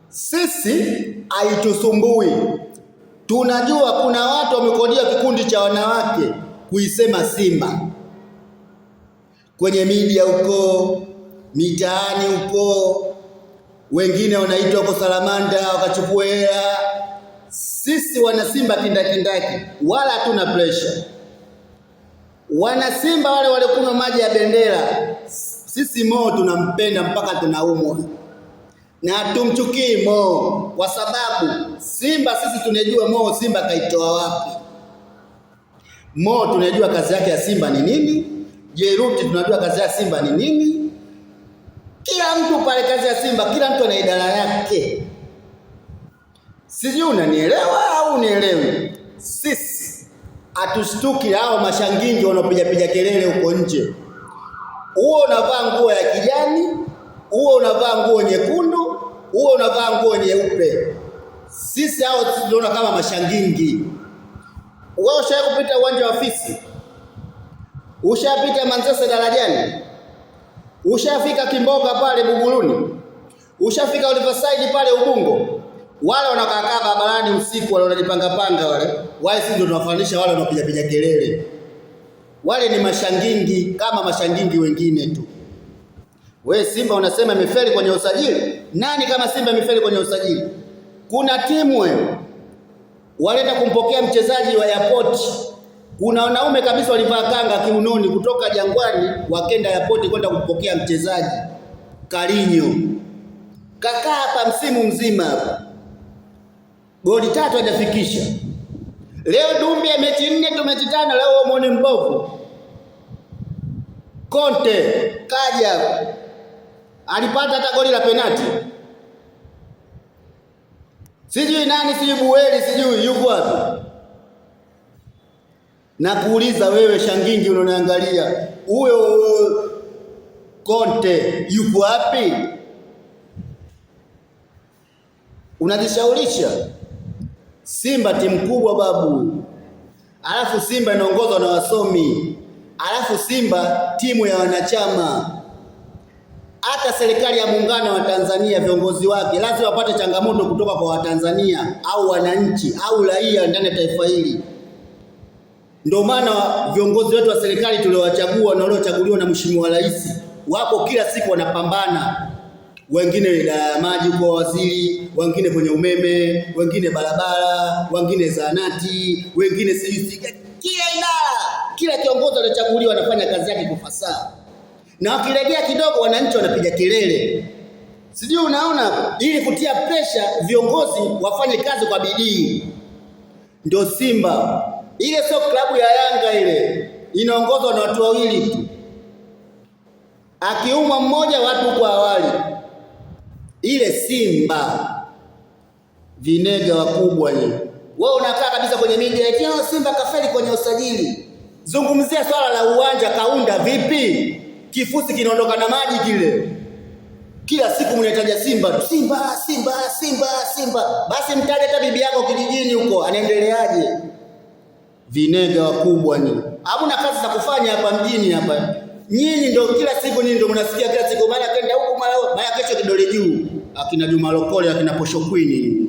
Sisi haitusumbui. Tunajua kuna watu wamekodia kikundi cha wanawake kuisema Simba kwenye media huko, mitaani huko, wengine wanaitwa kwa salamanda wakachukua hela. Sisi wana Simba kindakindaki, wala hatuna pressure. Wana Simba wale kunywa maji ya bendera, sisi Mo tunampenda mpaka tunaumwa, na tumchukii Mo kwa sababu Simba sisi tunajua Mo Simba kaitoa wapi. Mo tunajua kazi yake ya Simba ni nini. Jeruti tunajua kazi ya Simba ni nini. Kila mtu pale kazi ya Simba, kila mtu ana idara yake. Sijui unanielewa au unielewi? Sisi hatushtuki hao mashangingi wanapiga kelele huko nje. Huo unavaa nguo ya kijani, huo unavaa nguo nyekundu, huo unavaa nguo nyeupe. Sisi hao tunaona kama mashangingi. Wewe ushawahi kupita uwanja wa Fisi? Ushapita Manzese darajani? Ushafika Kimboga pale Buguruni? Ushafika Riverside pale Ubungo? Wale wanakaa barabarani usiku wale wanajipanga wale sisi ndio tunafanisha wale wanapiga kelele. Wale ni mashangingi kama mashangingi wengine tu. We Simba unasema imefeli kwenye usajili? Nani kama Simba imefeli kwenye usajili? Kuna timu wewe walenda kumpokea mchezaji wa airport. Kuna wanaume kabisa walivaa kanga kiunoni kutoka Jangwani wakenda airport kwenda kumpokea mchezaji Karinyo. Kakaa hapa msimu mzima hapa. Goli 3 hajafikisha. Leo Dumbia mechi 4 tu mechi 5, leo muone mbovu. Conte kaja alipata hata goli la penalti. Sijui nani, sijui Buheri, sijui yuko wapi. Na kuuliza wewe shangingi unaangalia, huyo Conte yuko wapi? Unajishaulisha. Simba timu kubwa babu. Alafu Simba inaongozwa na wasomi. Alafu Simba timu ya wanachama. Hata serikali ya muungano wa Tanzania viongozi wake lazima wapate changamoto kutoka kwa Watanzania au wananchi au raia ndani ya taifa hili. Ndio maana viongozi wetu wa serikali tuliowachagua na waliochaguliwa na Mheshimiwa Rais wapo kila siku wanapambana. Wengine idara ya maji kwa waziri, wengine kwenye umeme, wengine barabara, wengine zahanati, wengine sisi. Kila idara, kila kiongozi aliyochaguliwa anafanya kazi yake kwa fasaha. Na wakilegea kidogo wananchi wanapiga kelele. Sijui unaona, ili kutia pressure viongozi wafanye kazi kwa bidii. Ndio Simba. Ile sio klabu ya Yanga ile. Inaongozwa na watu wawili tu. Akiumwa mmoja watu kwa awali. Ile Simba vinega wakubwa ni. Wewe unakaa kabisa kwenye media eti Simba kafeli kwenye usajili. Zungumzia swala la uwanja Kaunda vipi? Kifusi kinaondoka na maji kile. Kila siku mnahitaji Simba, Simba, Simba, Simba, Simba. Basi mtaje hata bibi yako kijijini huko, anaendeleaje? Vinega wakubwa ni. Hamna kazi za kufanya hapa mjini hapa. Nyinyi ndio kila siku nyinyi ndio mnasikia kila siku mara kenda huko mara kesho kidole juu. Akina Juma Lokole, akina Posho Queen.